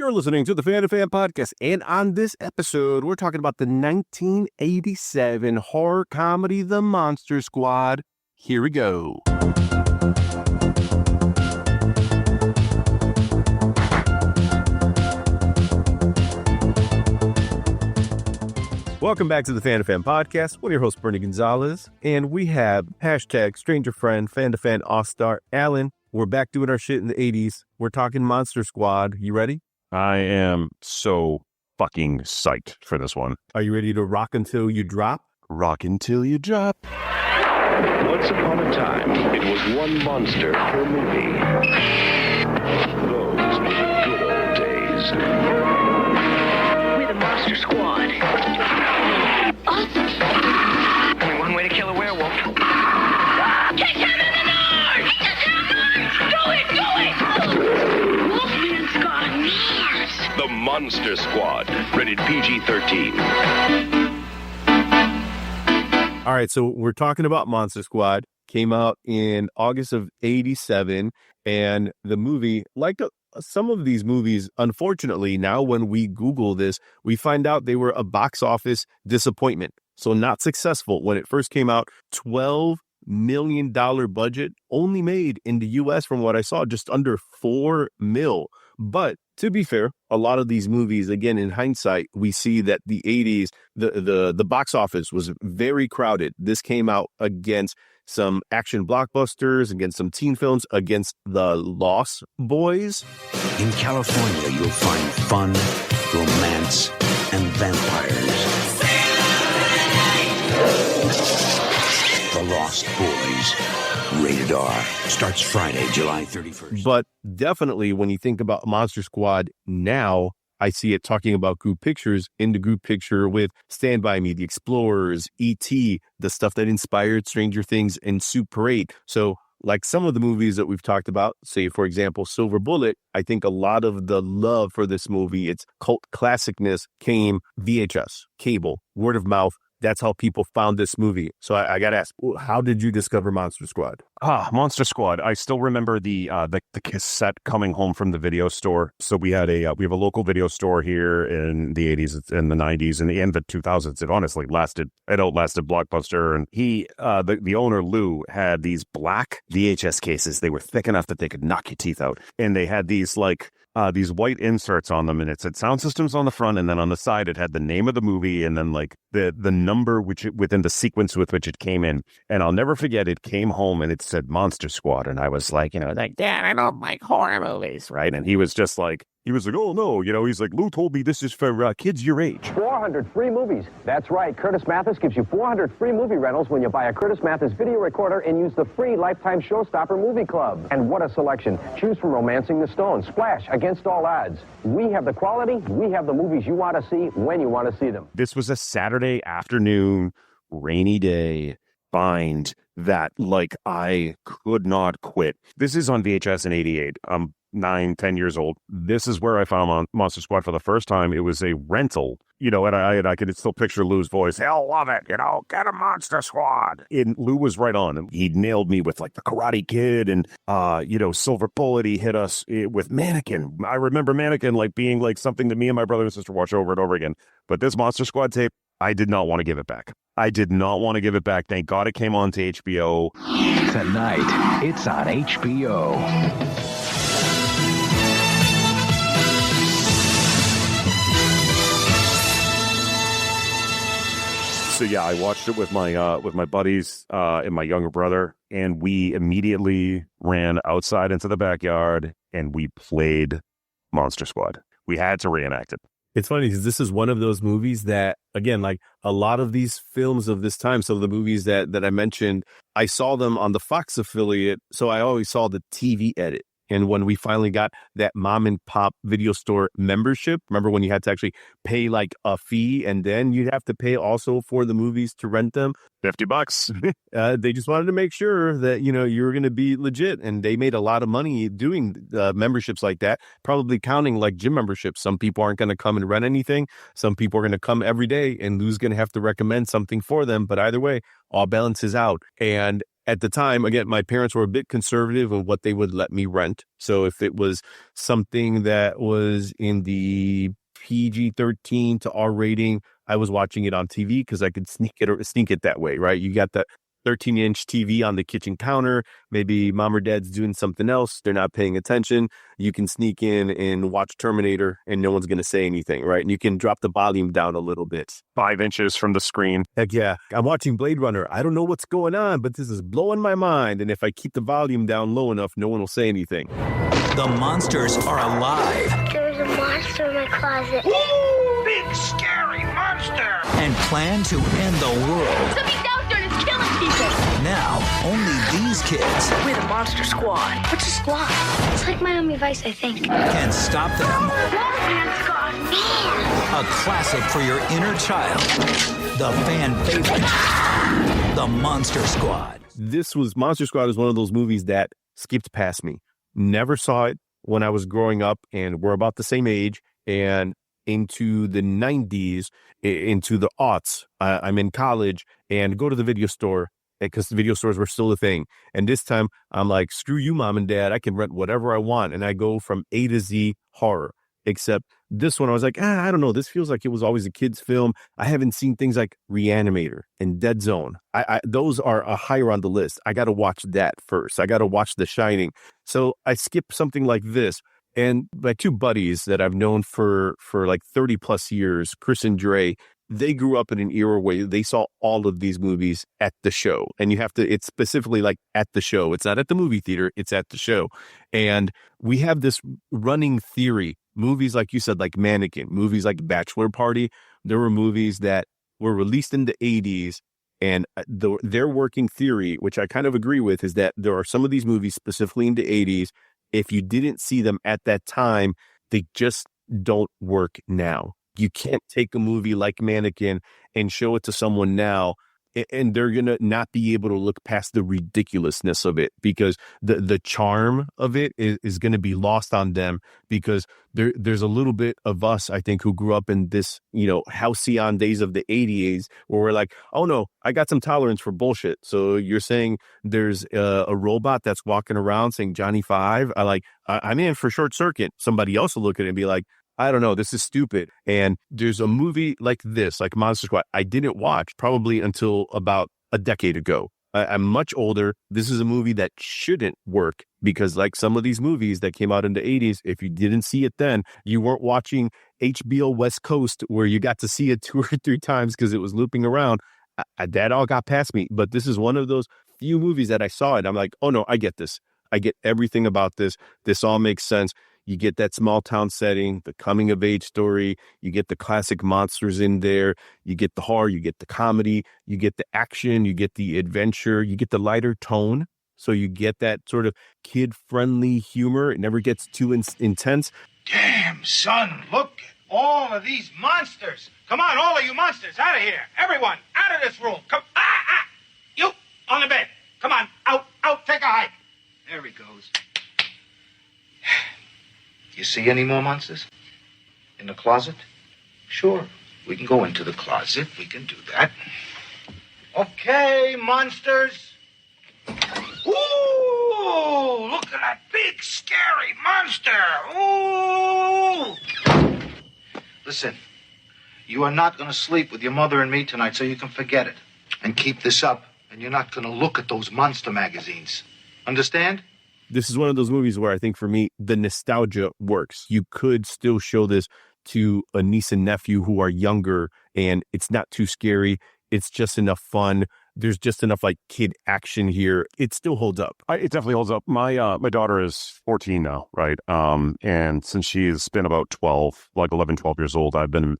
You're listening to the Fan2Fan Podcast, and on this episode, we're talking about the 1987 horror comedy, The Monster Squad. Here we go. Welcome back to the Fan2Fan Podcast. We're your host, Bernie Gonzalez, and we have hashtag stranger friend, Fan2Fan All-Star Alan. We're back doing our shit in the 80s. We're talking Monster Squad. You ready? I am so fucking psyched for this one. Are you ready to rock until you drop? Rock until you drop. Once upon a time, it was one monster per movie. Those were the good old days. We're the Monster Squad. Awesome. Only one way to kill a werewolf. Kick him in the nose! Do it! Wolfman's got nails! The Monster Squad, rated PG-13. All right, so we're talking about Monster Squad. Came out in August of 87, and the movie, like some of these movies, unfortunately, now when we Google this, we find out they were a box office disappointment. So not successful. When it first came out, $12 million budget, only made in the U.S., from what I saw, just under $4 million. But to be fair, a lot of these movies, again, in hindsight, we see that the 80s, the box office was very crowded. This came out against some action blockbusters, against some teen films, against the Lost Boys. In California, you'll find fun, romance, and vampires. The Lost Boys. Rated R. Starts Friday, July 31st. But definitely when you think about Monster Squad now, I see it talking about group pictures in the group picture with Stand By Me, The Explorers, E.T., the stuff that inspired Stranger Things and Super 8. So like some of the movies that we've talked about, say, for example, Silver Bullet, I think a lot of the love for this movie, its cult classicness, came VHS, cable, word of mouth. That's how people found this movie. So I got to ask, how did you discover Monster Squad? Monster Squad. I still remember the cassette coming home from the video store. So we have a local video store here in the 80s and the 90s and the end of the 2000s. It honestly outlasted Blockbuster. And the owner, Lou, had these black VHS cases. They were thick enough that they could knock your teeth out. And they had these these white inserts on them, and it said sound systems on the front, and then on the side it had the name of the movie and then like the number within the sequence with which it came in. And I'll never forget, it came home and it said Monster Squad, and I was like, Dad, I don't like horror movies, right? And he was like, oh no, he's like, Lou told me this is for kids your age. 400 free movies. That's right. Curtis Mathis gives you 400 free movie rentals when you buy a Curtis Mathis video recorder and use the free Lifetime Showstopper Movie Club. And what a selection. Choose from Romancing the Stone, Splash, Against All Odds. We have the quality. We have the movies you want to see when you want to see them. This was a Saturday afternoon, rainy day. Find that I could not quit. This is on VHS in 88. 9-10 years old. This is where I found Monster Squad for the first time. It was a rental, and I could still picture Lou's voice. Hell, love it, get a Monster Squad. And Lou was right on. He nailed me with like the Karate Kid and Silver Bullet. He hit us with Mannequin. I remember Mannequin being something that me and my brother and sister watched over and over again. But this Monster Squad tape, I did not want to give it back. Thank God it came on to HBO. Tonight, it's on HBO. So yeah, I watched it with my buddies and my younger brother, and we immediately ran outside into the backyard and we played Monster Squad. We had to reenact it. It's funny because this is one of those movies that, again, like a lot of these films of this time, some of the movies that I mentioned, I saw them on the Fox affiliate, so I always saw the TV edit. And when we finally got that mom and pop video store membership, remember when you had to actually pay like a fee and then you'd have to pay also for the movies to rent them? $50. They just wanted to make sure that, you were going to be legit. And they made a lot of money doing memberships like that, probably counting like gym memberships. Some people aren't going to come and rent anything. Some people are going to come every day and Lou's going to have to recommend something for them. But either way, all balances out. And at the time, again, my parents were a bit conservative in what they would let me rent. So if it was something that was in the PG-13 to R rating, I was watching it on TV because I could sneak it that way, right? You got the 13-inch TV on the kitchen counter. Maybe mom or dad's doing something else. They're not paying attention. You can sneak in and watch Terminator and no one's going to say anything, right? And you can drop the volume down a little bit. 5 inches from the screen. Heck yeah. I'm watching Blade Runner. I don't know what's going on, but this is blowing my mind. And if I keep the volume down low enough, no one will say anything. The monsters are alive. There's a monster in my closet. Ooh, big scary monster! And plan to end the world. Something's out there and it's killing people. Now, only these kids We're the Monster Squad. What's a squad? It's like Miami Vice, I think. can stop them. Wolfman squad. Man. A classic for your inner child. The fan favorite. The Monster Squad. Monster Squad is one of those movies that skipped past me. Never saw it when I was growing up, and we're about the same age. And into the 90s, into the aughts, I'm in college and go to the video store because the video stores were still a thing. And this time I'm like, screw you, mom and dad. I can rent whatever I want. And I go from A to Z horror. Except this one, I was like, I don't know. This feels like it was always a kid's film. I haven't seen things like Reanimator and Dead Zone. Those are higher on the list. I got to watch that first. I got to watch The Shining. So I skip something like this. And my two buddies that I've known for like 30 plus years, Chris and Dre, they grew up in an era where they saw all of these movies at the show. And it's specifically like at the show. It's not at the movie theater. It's at the show. And we have this running theory. Movies, like you said, like Mannequin, movies like Bachelor Party. There were movies that were released in the 80s. And their working theory, which I kind of agree with, is that there are some of these movies specifically in the 80s. If you didn't see them at that time, they just don't work now. You can't take a movie like Mannequin and show it to someone now, and they're going to not be able to look past the ridiculousness of it, because the charm of it is going to be lost on them, because there's a little bit of us, I think, who grew up in this, halcyon days of the 80s where we're like, oh no, I got some tolerance for bullshit. So you're saying there's a robot that's walking around saying Johnny Five? I'm in for Short Circuit. Somebody else will look at it and be like, I don't know, this is stupid. And there's a movie like this, like Monster Squad, I didn't watch probably until about a decade ago. I'm much older. This is a movie that shouldn't work, because like some of these movies that came out in the 80s, if you didn't see it then, you weren't watching HBO West Coast where you got to see it 2 or 3 times because it was looping around. That all got past me. But this is one of those few movies that I saw it. I'm like, oh no, I get this. I get everything about this. This all makes sense. You get that small town setting, the coming of age story. You get the classic monsters in there. You get the horror. You get the comedy. You get the action. You get the adventure. You get the lighter tone. So you get that sort of kid-friendly humor. It never gets too intense. Damn, son, look at all of these monsters. Come on, all of you monsters, out of here. Everyone, out of this room. Come, you, on the bed. Come on, out, take a hike. There he goes. You see any more monsters? In the closet? Sure, we can go into the closet. We can do that. Okay, monsters. Ooh, look at that big, scary monster. Ooh. Listen, you are not going to sleep with your mother and me tonight, so you can forget it. And keep this up, and you're not going to look at those monster magazines. Understand? This is one of those movies where I think for me, the nostalgia works. You could still show this to a niece and nephew who are younger, and it's not too scary. It's just enough fun. There's just enough like kid action here. It still holds up. It definitely holds up. My daughter is 14 now, right? And since she's been about 11, 12 years old, I've been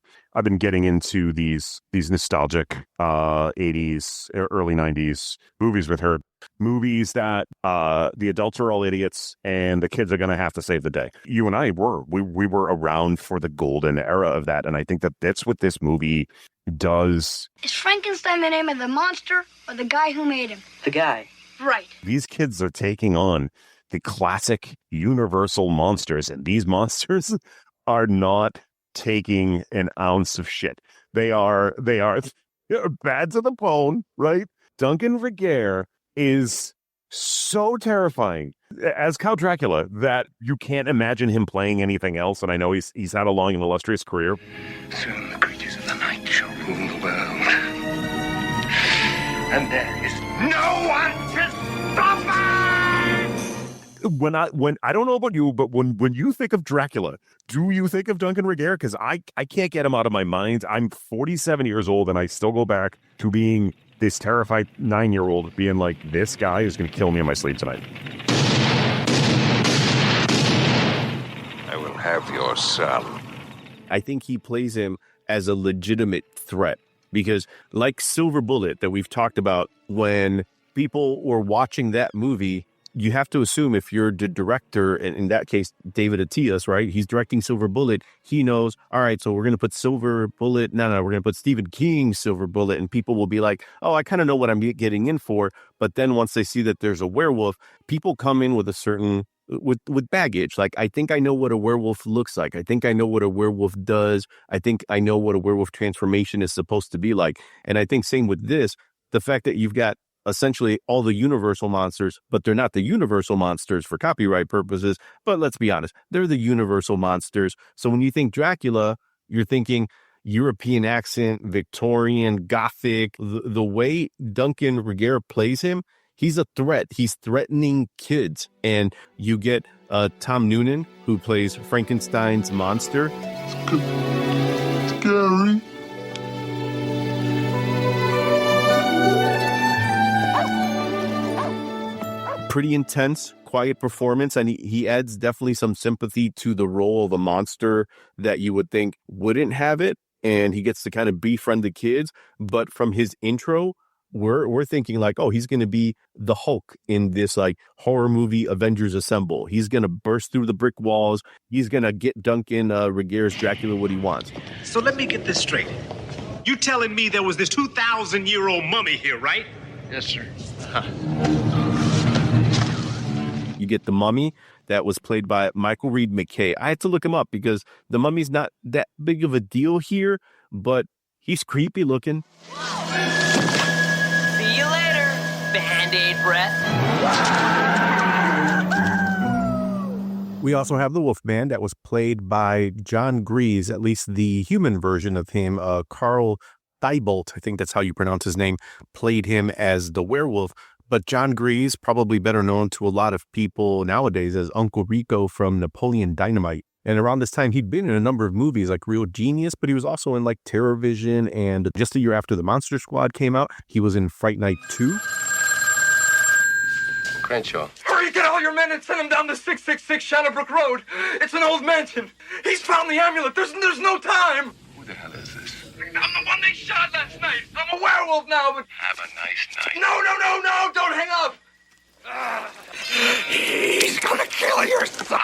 getting into these nostalgic 80s, early 90s movies with her. Movies that the adults are all idiots and the kids are going to have to save the day. You and I were around for the golden era of that, and I think that's what this movie does. Is Frankenstein the name of the monster or the guy who made him? The guy. Right. These kids are taking on the classic universal monsters, and these monsters are not taking an ounce of shit. They are bad to the bone, right? Duncan Regehr is so terrifying as Count Dracula that you can't imagine him playing anything else. And I know he's had a long and illustrious career. Soon the creatures of the night shall rule the world. And there is no one to stop us! When I don't know about you, but when you think of Dracula, do you think of Duncan Regehr? Because I can't get him out of my mind. I'm 47 years old and I still go back to being this terrified 9-year-old being like, this guy is going to kill me in my sleep tonight. I will have your son. I think he plays him as a legitimate threat because, like Silver Bullet that we've talked about, when people were watching that movie, you have to assume if you're the director, and in that case, David Atias, right? He's directing Silver Bullet. He knows, all right, so we're going to put Silver Bullet. No, we're going to put Stephen King's Silver Bullet. And people will be like, oh, I kind of know what I'm getting in for. But then once they see that there's a werewolf, people come in with a certain, with baggage. Like, I think I know what a werewolf looks like. I think I know what a werewolf does. I think I know what a werewolf transformation is supposed to be like. And I think same with this, the fact that you've got essentially all the Universal monsters, but they're not the Universal monsters for copyright purposes. But let's be honest, they're the Universal monsters. So when you think Dracula, you're thinking European accent, Victorian, Gothic. The way Duncan Regehr plays him, he's a threat. He's threatening kids. And you get Tom Noonan, who plays Frankenstein's monster. Scary. Pretty intense, quiet performance, and he adds definitely some sympathy to the role of a monster that you would think wouldn't have it, and he gets to kind of befriend the kids. But from his intro, we're thinking like, oh, he's going to be the Hulk in this like horror movie Avengers Assemble. He's going to burst through the brick walls. He's going to get Duncan Regehr's Dracula what he wants. So let me get this straight. You telling me there was this 2,000-year-old mummy here, right? Yes, sir. You get the Mummy that was played by Michael Reed McKay. I had to look him up because the Mummy's not that big of a deal here, but he's creepy looking. See you later, Band-Aid breath. We also have the Wolfman that was played by John Grease, at least the human version of him. Carl Thibault, I think that's how you pronounce his name, played him as the werewolf. But John Grease, probably better known to a lot of people nowadays as Uncle Rico from Napoleon Dynamite. And around this time, he'd been in a number of movies like Real Genius, but he was also in like Terror Vision. And just a year after the Monster Squad came out, he was in Fright Night 2. Crenshaw. Hurry, get all your men and send them down to 666 Shadowbrook Road. It's an old mansion. He's found the amulet. There's no time. Who the hell is this? I'm the one they shot last night. I'm a werewolf now, but... Have a nice night. No, don't hang up. He's gonna kill your son.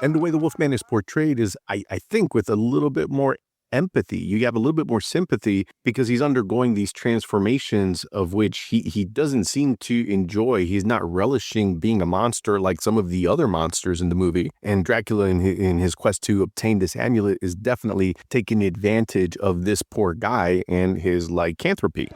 And the way the Wolfman is portrayed is, I think, with a little bit more empathy. You have a little bit more sympathy because he's undergoing these transformations of which he doesn't seem to enjoy. He's not relishing being a monster like some of the other monsters in the movie. And Dracula, in his quest to obtain this amulet, is definitely taking advantage of this poor guy and his lycanthropy.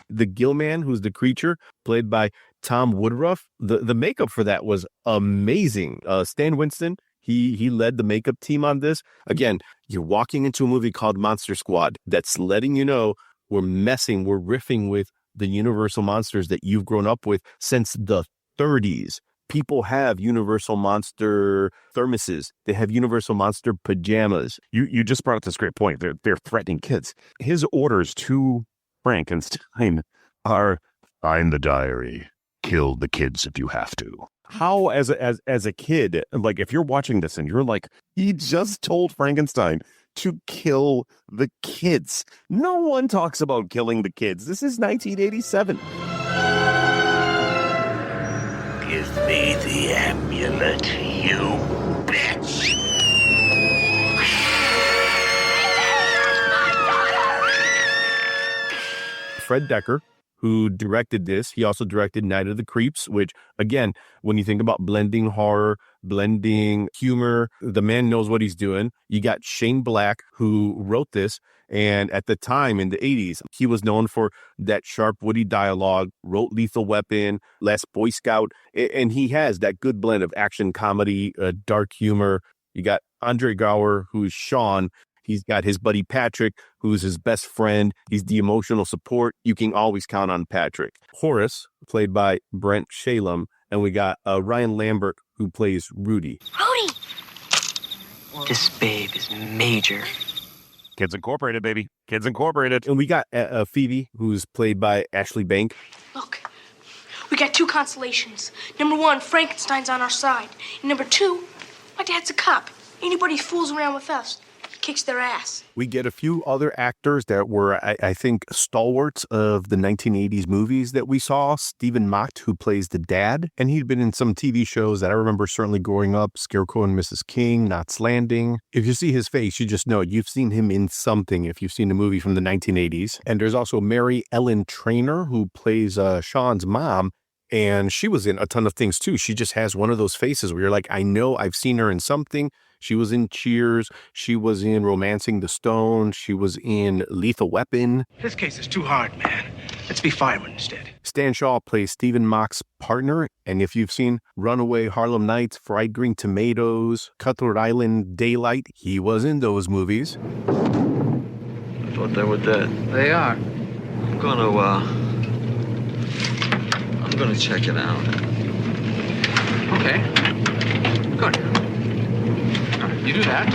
The Gill-man, who's the creature, played by Tom Woodruff. The makeup for that was amazing. Stan Winston, he led the makeup team on this. Again, you're walking into a movie called Monster Squad that's letting you know we're riffing with the Universal monsters that you've grown up with since the 30s. People have Universal Monster thermoses. They have Universal Monster pajamas. You just brought up this great point. They're threatening kids. His orders to Frankenstein are find the diary, kill the kids if you have to. How, as a kid, like if you're watching this and you're like, he just told Frankenstein to kill the kids. No one talks about killing the kids. This is 1987. Give me the amulet, you bitch. Fred Decker, who directed this, he also directed Night of the Creeps, which, again, when you think about blending horror, blending humor. The man knows what he's doing. You got Shane Black, who wrote this. And at the time in the 80s, he was known for that sharp, witty dialogue, wrote Lethal Weapon, Last Boy Scout. And he has that good blend of action, comedy, dark humor. You got Andre Gower, who's Sean. He's got his buddy Patrick, who's his best friend. He's the emotional support. You can always count on Patrick. Horace, played by Brent Shalem. And we got Ryan Lambert, who plays Rudy. Rudy! This babe is major. Kids Incorporated, baby. Kids Incorporated. And we got Phoebe, who's played by Ashley Bank. Look, we got two consolations. Number one, Frankenstein's on our side. And number two, my dad's a cop. Anybody fools around with us, he kicks their ass. We get a few other actors that were, I think, stalwarts of the 1980s movies that we saw. Stephen Mott, who plays the dad. And he'd been in some TV shows that I remember certainly growing up. Scarecrow and Mrs. King, Knots Landing. If you see his face, you just know you've seen him in something if you've seen a movie from the 1980s. And there's also Mary Ellen Trainor, who plays Sean's mom. And she was in a ton of things, too. She just has one of those faces where you're like, I know I've seen her in something. She was in Cheers. She was in Romancing the Stone. She was in Lethal Weapon. This case is too hard, man. Let's be firemen instead. Stan Shaw plays Stephen Mock's partner. And if you've seen Runaway, Harlem Nights, Fried Green Tomatoes, Cutthroat Island, Daylight, he was in those movies. I thought they were dead. They are. I'm gonna check it out. Okay. Good. All right, you do that.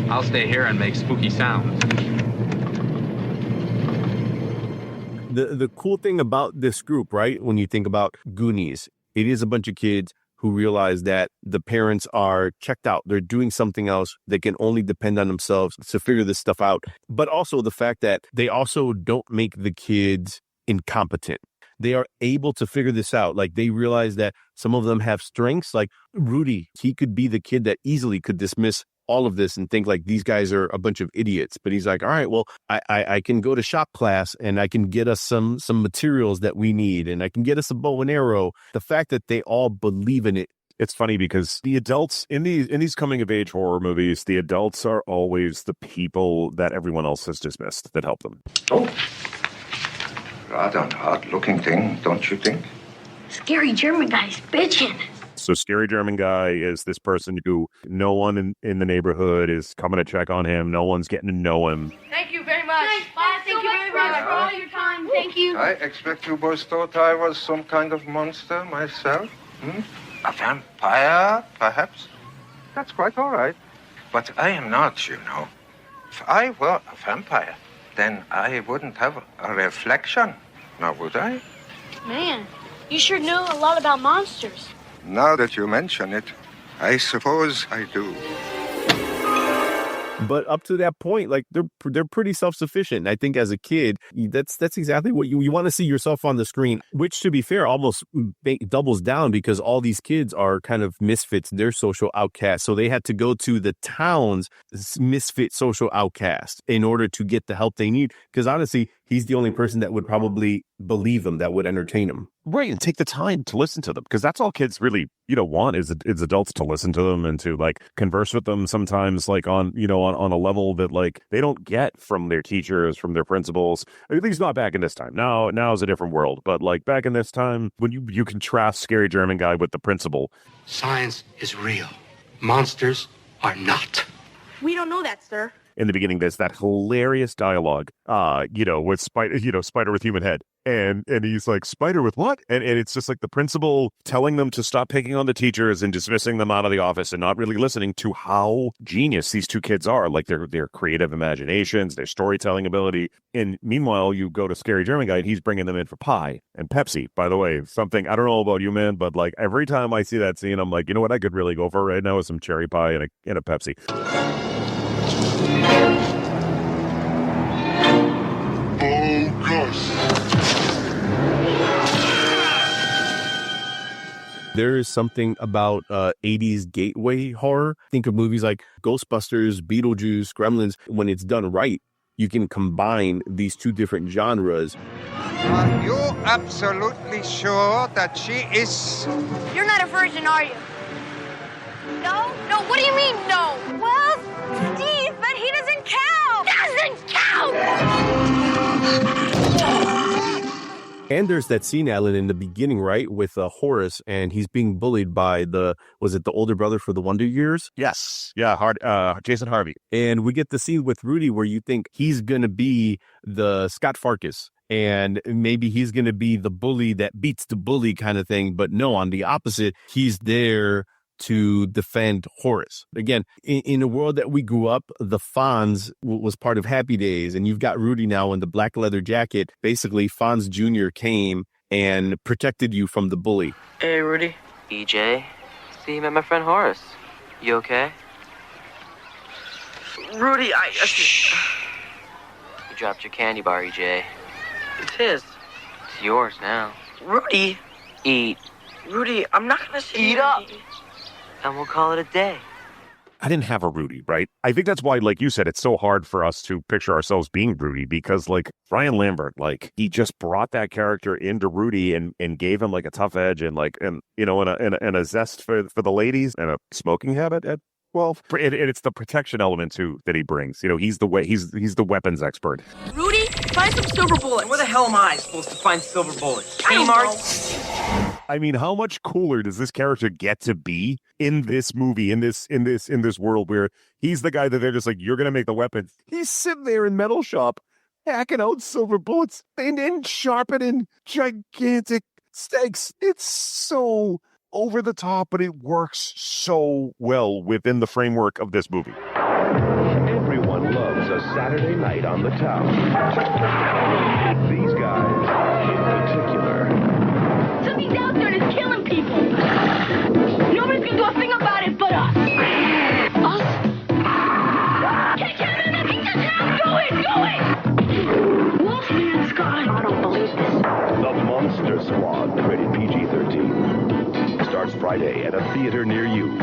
I'll stay here and make spooky sounds. The cool thing about this group, right, when you think about Goonies, it is a bunch of kids who realize that the parents are checked out. They're doing something else. They can only depend on themselves to figure this stuff out. But also the fact that they also don't make the kids incompetent. They are able to figure this out. Like, they realize that some of them have strengths. Like Rudy, he could be the kid that easily could dismiss all of this and think like these guys are a bunch of idiots. But he's like, all right, well, I can go to shop class and I can get us some materials that we need, and I can get us a bow and arrow. The fact that they all believe in it. It's funny because the adults in these coming of age horror movies, the adults are always the people that everyone else has dismissed that help them. Oh. Rather an odd-looking thing, don't you think? Scary German guy's bitching. So Scary German Guy is this person who no one in the neighborhood is coming to check on him. No one's getting to know him. Thank you very much. Bye. Thank you very much for all your time. Thank you. I expect you boys thought I was some kind of monster myself. A vampire, perhaps? That's quite all right. But I am not, you know. If I were a vampire, then I wouldn't have a reflection, now would I? Man, you sure know a lot about monsters. Now that you mention it, I suppose I do. But up to that point, like they're pretty self-sufficient. I think as a kid, that's exactly what you want to see yourself on the screen, which, to be fair, almost doubles down because all these kids are kind of misfits. They're social outcasts. So they had to go to the town's misfit social outcast in order to get the help they need. Because honestly, he's the only person that would probably believe them, that would entertain them. Right, and take the time to listen to them, because that's all kids really, want is adults to listen to them and to like converse with them sometimes, like on a level that like they don't get from their teachers, from their principals. At least not back in this time. Now is a different world, but like back in this time, when you contrast Scary German Guy with the principal, Science is real. Monsters are not. We don't know that, sir. In the beginning, there's that hilarious dialogue, with Spider with human head. And he's like, Spider with what? And it's just like the principal telling them to stop picking on the teachers and dismissing them out of the office and not really listening to how genius these two kids are, like their creative imaginations, their storytelling ability. And meanwhile, you go to Scary German Guy and he's bringing them in for pie and Pepsi. By the way, something, I don't know about you, man, but like every time I see that scene, I'm like, you know what I could really go for right now is some cherry pie and a Pepsi. There is something about 80s gateway horror. Think of movies like Ghostbusters, Beetlejuice, Gremlins. When it's done right, you can combine these two different genres. Are you absolutely sure that she is? You're not a virgin, are you? No? No, what do you mean, no? Well, Steve, but he doesn't count! Doesn't count! And there's that scene, Alan, in the beginning, right, with Horace, and he's being bullied by the older brother for the Wonder Years? Yes. Yeah, Jason Harvey. And we get the scene with Rudy where you think he's going to be the Scott Farkas, and maybe he's going to be the bully that beats the bully kind of thing. But no, on the opposite, he's there to defend Horace. Again, in a world that we grew up, the Fonz was part of Happy Days, and you've got Rudy now in the black leather jacket. Basically, Fonz Jr. came and protected you from the bully. Hey, Rudy. EJ, see, you met my friend Horace. You okay? Rudy, Shh. You dropped your candy bar, EJ. It's his. It's yours now. Rudy. Eat. Rudy, I'm not gonna sit Eat up. And we'll call it a day. I didn't have a Rudy, right? I think that's why, like you said, it's so hard for us to picture ourselves being Rudy, because like Brian Lambert, like he just brought that character into Rudy and gave him like a tough edge and a zest for the ladies and a smoking habit at 12. And it's the protection element too that he brings. You know, he's the weapons expert. Rudy, find some silver bullets. Where the hell am I supposed to find silver bullets? I don't know. I mean, how much cooler does this character get to be in this movie, in this world where he's the guy that they're just like, you're going to make the weapons. He's sitting there in metal shop, hacking out silver bullets and sharpening gigantic stakes. It's so over the top, but it works so well within the framework of this movie. Everyone loves a Saturday night on the town. These guys in particular. Something's out there that's killing people. Nobody's gonna do a thing about it but us. Us? Catch him in the pizza town! Go it! Wolfman, Scott! I don't believe this. The Monster Squad, rated PG-13. Starts Friday at a theater near you.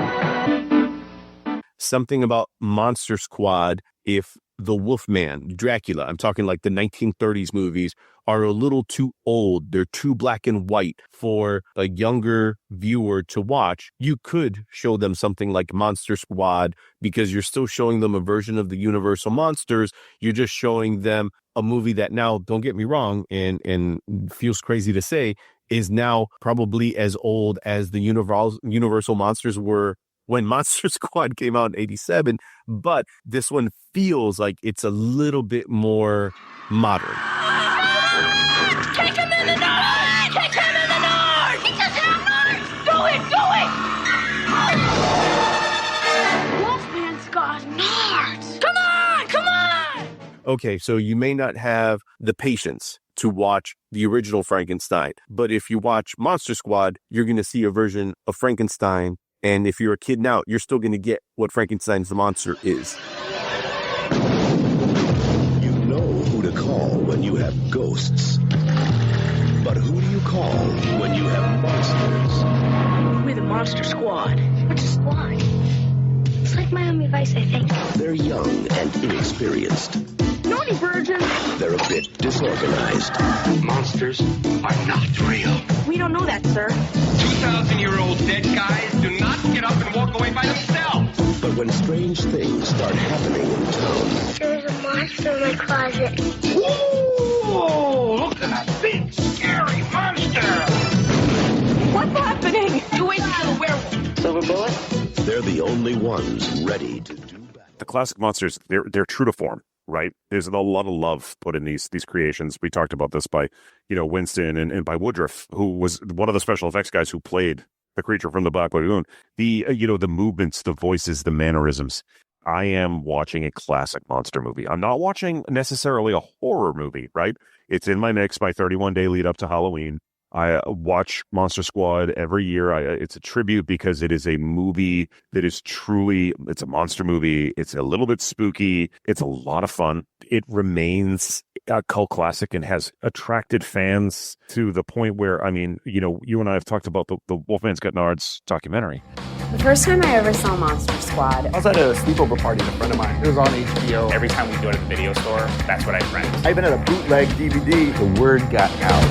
Something about Monster Squad, if the Wolfman, Dracula, I'm talking like the 1930s movies, are a little too old, they're too black and white for a younger viewer to watch, you could show them something like Monster Squad, because you're still showing them a version of the Universal monsters. You're just showing them a movie that now, don't get me wrong, and feels crazy to say, is now probably as old as the Universal monsters were when Monster Squad came out in 87, but this one feels like it's a little bit more modern. Take him in the north! Take him in the north! He just had north! Do it! Wolfman, Scott, north! Come on! Come on! Okay, so you may not have the patience to watch the original Frankenstein, but if you watch Monster Squad, you're going to see a version of Frankenstein. And if you're a kid now, you're still going to get what Frankenstein's the monster is. You know who to call when you have ghosts. But who do you call when you have monsters? We're the Monster Squad. What's a squad? It's like Miami Vice, I think. They're young and inexperienced. Naughty virgins. They're a bit disorganized. Monsters are not real. We don't know that, sir. 2,000-year-old dead guys do not get up and walk away by themselves. But when strange things start happening in town... There's a monster in my closet. Whoa! Look at that big, scary monster! What's happening? You wait to kill a werewolf. Silver bullet? They're the only ones ready to do battle. The classic monsters, they're true to form, right? There's a lot of love put in these creations. We talked about this by, Winston and by Woodruff, who was one of the special effects guys who played the creature from the Black Lagoon. The movements, the voices, the mannerisms. I am watching a classic monster movie. I'm not watching necessarily a horror movie, right? It's in my mix, my 31-day lead up to Halloween. I watch Monster Squad every year. It's a tribute because it is a movie that is truly, it's a monster movie. It's a little bit spooky. It's a lot of fun. It remains a cult classic and has attracted fans to the point where, you and I have talked about the Wolfman's Got Nards documentary. The first time I ever saw Monster Squad, I was at a sleepover party with a friend of mine. It was on HBO. Every time we go to the video store, that's what I rent. I've been at a bootleg DVD. The word got out.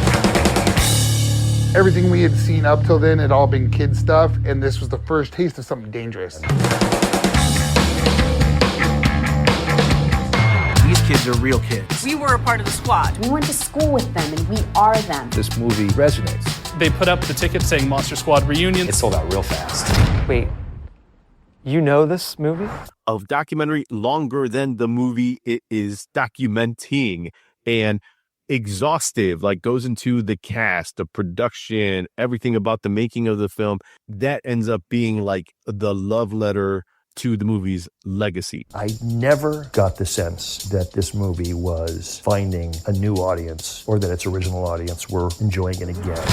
Everything we had seen up till then had all been kid stuff, and this was the first taste of something dangerous. These kids are real kids. We were a part of the squad. We went to school with them, and we are them. This movie resonates. They put up the ticket saying Monster Squad Reunion. It sold out real fast. Wait, you know this movie? A documentary longer than the movie it is documenting, and exhaustive, like goes into the cast, the production, everything about the making of the film. That ends up being like the love letter to the movie's legacy. I never got the sense that this movie was finding a new audience or that its original audience were enjoying it again.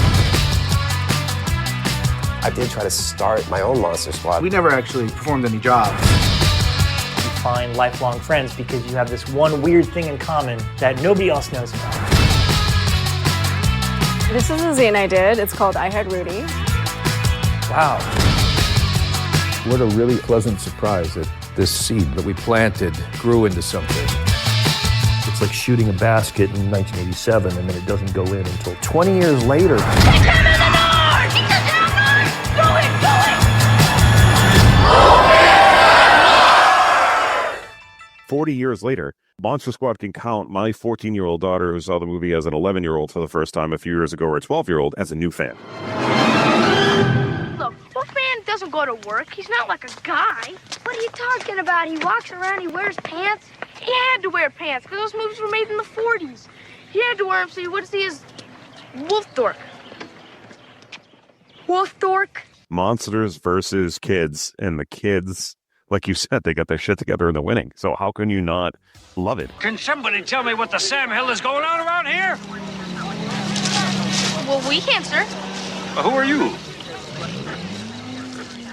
I did try to start my own Monster Squad. We never actually performed any jobs. You find lifelong friends because you have this one weird thing in common that nobody else knows about. This is a zine I did. It's called I Had Rudy. Wow. What a really pleasant surprise that this seed that we planted grew into something. It's like shooting a basket in 1987 and then it doesn't go in until 20 years later. Get him in the north! He just have north! Go it! 40 years later, Monster Squad can count my 14-year-old daughter who saw the movie as an 11-year-old for the first time a few years ago, or a 12-year-old, as a new fan. Look, Wolfman doesn't go to work. He's not like a guy. What are you talking about? He walks around, he wears pants. He had to wear pants because those movies were made in the 40s. He had to wear them so you wouldn't see his wolf dork. Wolf dork? Monsters versus kids, and the kids, like you said, they got their shit together and they're winning. So how can you not love it? Can somebody tell me what the Sam Hill is going on around here? Well, we can't, sir. Who are you?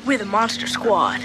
We're the Monster Squad.